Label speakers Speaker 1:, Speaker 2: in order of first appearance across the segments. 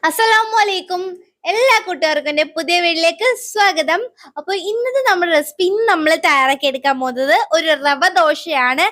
Speaker 1: അസ്സലാമലൈക്കും. എല്ലാ കൂട്ടുകാർക്കും എൻ്റെ പുതിയ വീട്ടിലേക്ക് സ്വാഗതം. അപ്പോൾ ഇന്നത്തെ നമ്മുടെ റെസിപ്പി നമ്മൾ തയ്യാറാക്കി എടുക്കാൻ പോകുന്നത് ഒരു റവ ദോശയാണ്.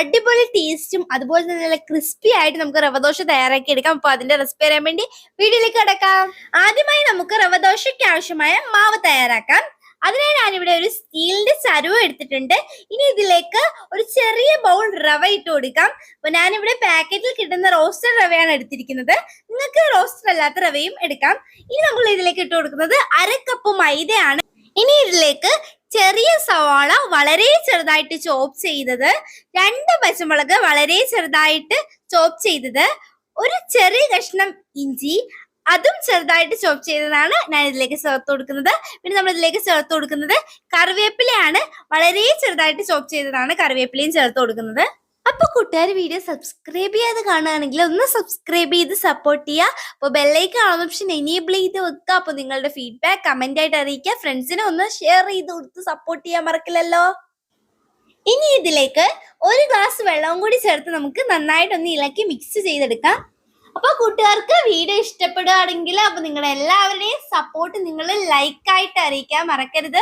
Speaker 1: അടിപൊളി ടേസ്റ്റും അതുപോലെ തന്നെ നല്ല ക്രിസ്പി ആയിട്ട് നമുക്ക് റവ ദോശ തയ്യാറാക്കി എടുക്കാം. അപ്പോൾ അതിന്റെ റെസിപ്പി അറിയാൻ വേണ്ടി വീഡിയോയിലേക്ക് കിടക്കാം. ആദ്യമായി നമുക്ക് റവ ദോശയ്ക്ക് ആവശ്യമായ മാവ് തയ്യാറാക്കാം. അതിനായി ഞാനിവിടെ ഒരു സ്റ്റീലിന്റെ ചരുവ എടുത്തിട്ടുണ്ട്. ഇനി ഇതിലേക്ക് ഒരു ചെറിയ ബൗൾ റവ ഇട്ട് കൊടുക്കാം. അപ്പൊ ഞാനിവിടെ പാക്കറ്റിൽ കിട്ടുന്ന റോസ്റ്റഡ് റവയാണ് എടുത്തിരിക്കുന്നത്. നിങ്ങൾക്ക് റോസ്റ്റഡ് അല്ലാത്ത റവയും എടുക്കാം. ഇനി നമ്മൾ ഇതിലേക്ക് ഇട്ട് കൊടുക്കുന്നത് 1/2 കപ്പ് മൈദയാണ്. ഇനി ഇതിലേക്ക് ചെറിയ സവാള വളരെ ചെറുതായിട്ട് ചോപ്പ് ചെയ്തത്, 2 പച്ചമുളക് വളരെ ചെറുതായിട്ട് ചോപ്പ് ചെയ്തത്, ഒരു ചെറിയ കഷ്ണം ഇഞ്ചി അതും ചെറുതായിട്ട് ചോപ്പ് ചെയ്തതാണ് ഞാൻ ഇതിലേക്ക് ചേർത്ത് കൊടുക്കുന്നത്. പിന്നെ നമ്മൾ ഇതിലേക്ക് ചേർത്ത് കൊടുക്കുന്നത് കറിവേപ്പിലയാണ്. വളരെ ചെറുതായിട്ട് ചോപ്പ് ചെയ്തതാണ് കറിവേപ്പിലയും ചേർത്ത് കൊടുക്കുന്നത്. അപ്പൊ കൂട്ടുകാർ വീഡിയോ സബ്സ്ക്രൈബ് ചെയ്യാതെ കാണുകയാണെങ്കിൽ ഒന്ന് സബ്സ്ക്രൈബ് ചെയ്ത് സപ്പോർട്ട് ചെയ്യുക. അപ്പോൾ ബെല്ലൈക്കൺ ഓൺ ഓപ്ഷൻ എനേബിൾ ചെയ്ത് വെക്കുക. അപ്പോൾ നിങ്ങളുടെ ഫീഡ്ബാക്ക് കമന്റ് ആയിട്ട് അറിയിക്കുക. ഫ്രണ്ട്സിനെ ഒന്ന് ഷെയർ ചെയ്ത് കൊടുത്ത് സപ്പോർട്ട് ചെയ്യാൻ മറക്കില്ലല്ലോ. ഇനി ഇതിലേക്ക് 1 ഗ്ലാസ് വെള്ളവും കൂടി ചേർത്ത് നമുക്ക് നന്നായിട്ടൊന്ന് ഇളക്കി മിക്സ് ചെയ്തെടുക്കാം. അപ്പൊ കൂട്ടുകാർക്ക് വീഡിയോ ഇഷ്ടപ്പെടുകയാണെങ്കിൽ അപ്പൊ നിങ്ങളുടെ എല്ലാവരുടെയും സപ്പോർട്ട് നിങ്ങൾ ലൈക്കായിട്ട് അറിയിക്കാൻ മറക്കരുത്.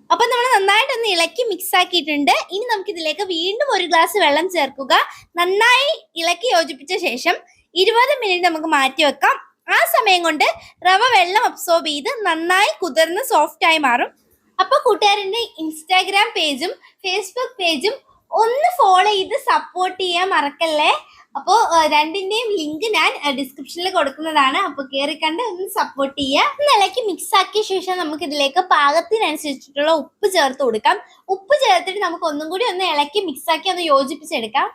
Speaker 1: അപ്പൊ നമ്മൾ നന്നായിട്ടൊന്ന് ഇളക്കി മിക്സ് ആക്കിയിട്ടുണ്ട്. ഇനി നമുക്ക് ഇതിലേക്ക് വീണ്ടും 1 ഗ്ലാസ് വെള്ളം ചേർക്കുക. നന്നായി ഇളക്കി യോജിപ്പിച്ച ശേഷം 20 മിനിറ്റ് നമുക്ക് മാറ്റി വെക്കാം. ആ സമയം കൊണ്ട് റവ വെള്ളം അബ്സോർബ് ചെയ്ത് നന്നായി കുതിർന്ന് സോഫ്റ്റ് ആയി മാറും. അപ്പൊ കൂട്ടുകാരന്റെ ഇൻസ്റ്റാഗ്രാം പേജും ഫേസ്ബുക്ക് പേജും ഒന്ന് ഫോളോ ചെയ്ത് സപ്പോർട്ട് ചെയ്യാൻ മറക്കല്ലേ. അപ്പോൾ രണ്ടിന്റെയും ലിങ്ക് ഞാൻ ഡിസ്ക്രിപ്ഷനിൽ കൊടുക്കുന്നതാണ്. അപ്പോൾ കയറി കണ്ട് ഒന്ന് സപ്പോർട്ട് ചെയ്യുക. ഇളക്കി മിക്സ് ആക്കിയ ശേഷം നമുക്ക് ഇതിലേക്ക് പാകത്തിനനുസരിച്ചിട്ടുള്ള ഉപ്പ് ചേർത്ത് കൊടുക്കാം. ഉപ്പ് ചേർത്തിട്ട് നമുക്ക് ഒന്നും കൂടി ഒന്ന് ഇളക്കി മിക്സ് ആക്കി ഒന്ന് യോജിപ്പിച്ചെടുക്കാം.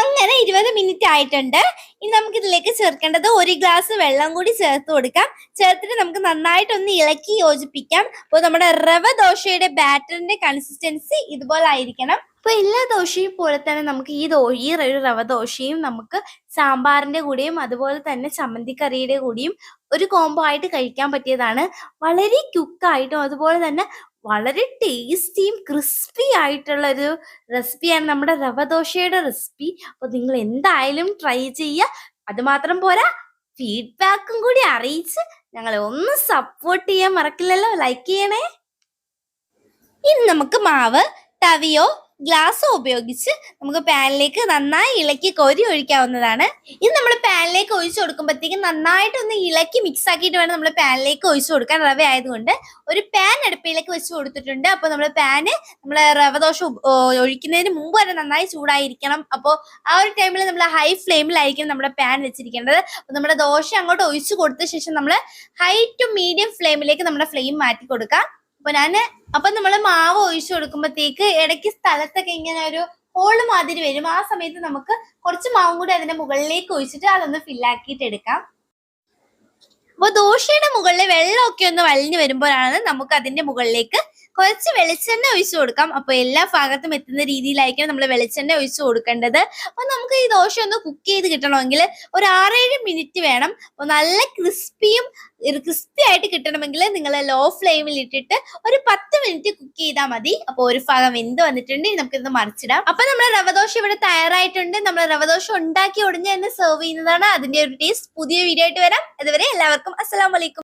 Speaker 1: അങ്ങനെ 20 മിനിറ്റ് ആയിട്ടുണ്ട്. ഇനി നമുക്ക് ഇതിലേക്ക് ചേർക്കേണ്ടത് 1 ഗ്ലാസ് വെള്ളം കൂടി ചേർത്ത് കൊടുക്കാം. ചേർത്തിട്ട് നമുക്ക് നന്നായിട്ടൊന്ന് ഇളക്കി യോജിപ്പിക്കാം. അപ്പോൾ നമ്മുടെ റവ ദോശയുടെ ബാറ്ററിന്റെ കൺസിസ്റ്റൻസി ഇതുപോലെ ആയിരിക്കണം. അപ്പോൾ എല്ലാ ദോശയും പോലെ തന്നെ നമുക്ക് ഈ ഒരു റവ ദോശയും നമുക്ക് സാമ്പാറിന്റെ കൂടെയും അതുപോലെ തന്നെ ചമ്മന്തിക്കറിയുടെ കൂടിയും ഒരു കോംബോ ആയിട്ട് കഴിക്കാൻ പറ്റിയതാണ്. വളരെ ക്വിക്കായിട്ടും അതുപോലെ തന്നെ വളരെ ടേസ്റ്റിയും ക്രിസ്പി ആയിട്ടുള്ള ഒരു റെസിപ്പിയാണ് നമ്മുടെ റവ ദോശയുടെ റെസിപ്പി. അപ്പോൾ നിങ്ങൾ എന്തായാലും ട്രൈ ചെയ്യുക. അതുമാത്രം പോരാ, ഫീഡ്ബാക്കും കൂടി അറിയിച്ച് ഞങ്ങളെ ഒന്ന് സപ്പോർട്ട് ചെയ്യാൻ മറക്കില്ലല്ലോ. ലൈക്ക് ചെയ്യണേ. ഇനി നമുക്ക് മാവ് തവിയോ ഗ്ലാസ്സോ ഉപയോഗിച്ച് നമുക്ക് പാനിലേക്ക് നന്നായി ഇളക്കി കോരി ഒഴിക്കാവുന്നതാണ്. ഇത് നമ്മൾ പാനിലേക്ക് ഒഴിച്ചു കൊടുക്കുമ്പോഴത്തേക്കും നന്നായിട്ടൊന്ന് ഇളക്കി മിക്സ് ആക്കിയിട്ട് വേണം നമ്മൾ പാനിലേക്ക് ഒഴിച്ചു കൊടുക്കാൻ. റവ ആയതുകൊണ്ട് ഒരു പാൻ അടുപ്പിലേക്ക് വെച്ച് കൊടുത്തിട്ടുണ്ട്. അപ്പോൾ നമ്മൾ പാന് നമ്മൾ റവ ദോശ ഒഴിക്കുന്നതിന് മുമ്പ് വരെ നന്നായി ചൂടായിരിക്കണം. അപ്പോൾ ആ ഒരു ടൈമിൽ നമ്മൾ ഹൈ ഫ്ലെയിമിലായിരിക്കും നമ്മുടെ പാൻ വെച്ചിരിക്കേണ്ടത്. അപ്പോൾ നമ്മുടെ ദോശ അങ്ങോട്ട് ഒഴിച്ചു കൊടുത്ത ശേഷം നമ്മൾ ഹൈ ടു മീഡിയം ഫ്ലെയിമിലേക്ക് നമ്മുടെ ഫ്ലെയിം മാറ്റി കൊടുക്കാം. അപ്പൊ നമ്മൾ മാവ് ഒഴിച്ചു കൊടുക്കുമ്പോഴത്തേക്ക് ഇടയ്ക്ക് സ്ഥലത്തൊക്കെ ഇങ്ങനെ ഒരു ഹോള് മാതിരി വരും. ആ സമയത്ത് നമുക്ക് കുറച്ച് മാവും കൂടി അതിന്റെ മുകളിലേക്ക് ഒഴിച്ചിട്ട് അതൊന്ന് ഫില്ലാക്കിയിട്ട് എടുക്കാം. അപ്പൊ ദോശയുടെ മുകളിൽ വെള്ളമൊക്കെ ഒന്ന് വലിഞ്ഞു വരുമ്പോഴാണ് നമുക്ക് അതിന്റെ മുകളിലേക്ക് കുറച്ച് വെളിച്ചെണ്ണ ഒഴിച്ചു കൊടുക്കാം. അപ്പൊ എല്ലാ ഭാഗത്തും എത്തുന്ന രീതിയിലായിരിക്കും നമ്മൾ വെളിച്ചെണ്ണ ഒഴിച്ചു കൊടുക്കേണ്ടത്. അപ്പൊ നമുക്ക് ഈ ദോശ ഒന്ന് കുക്ക് ചെയ്ത് കിട്ടണമെങ്കിൽ ഒരു 6-7 മിനിറ്റ് വേണം. അപ്പൊ നല്ല ക്രിസ്പി ആയിട്ട് കിട്ടണമെങ്കിൽ നിങ്ങൾ ലോ ഫ്ലെയിമിൽ ഇട്ടിട്ട് ഒരു 10 മിനിറ്റ് കുക്ക് ചെയ്താൽ മതി. അപ്പോൾ ഒരു ഭാഗം വെന്ത് വന്നിട്ടുണ്ട്. നമുക്കിത് മറിച്ചിടാം. അപ്പൊ നമ്മുടെ റവദോശ ഇവിടെ തയ്യാറായിട്ടുണ്ട്. നമ്മൾ റവദോശ ഉണ്ടാക്കി ഉടനെ തന്നെ സെർവ് ചെയ്യുന്നതാണ്. അതിന്റെ ഒരു ടേസ്റ്റ് പുതിയ വീഡിയോ ആയിട്ട് വരാം. അതുവരെ എല്ലാവർക്കും അസ്സലാമു അലൈക്കും.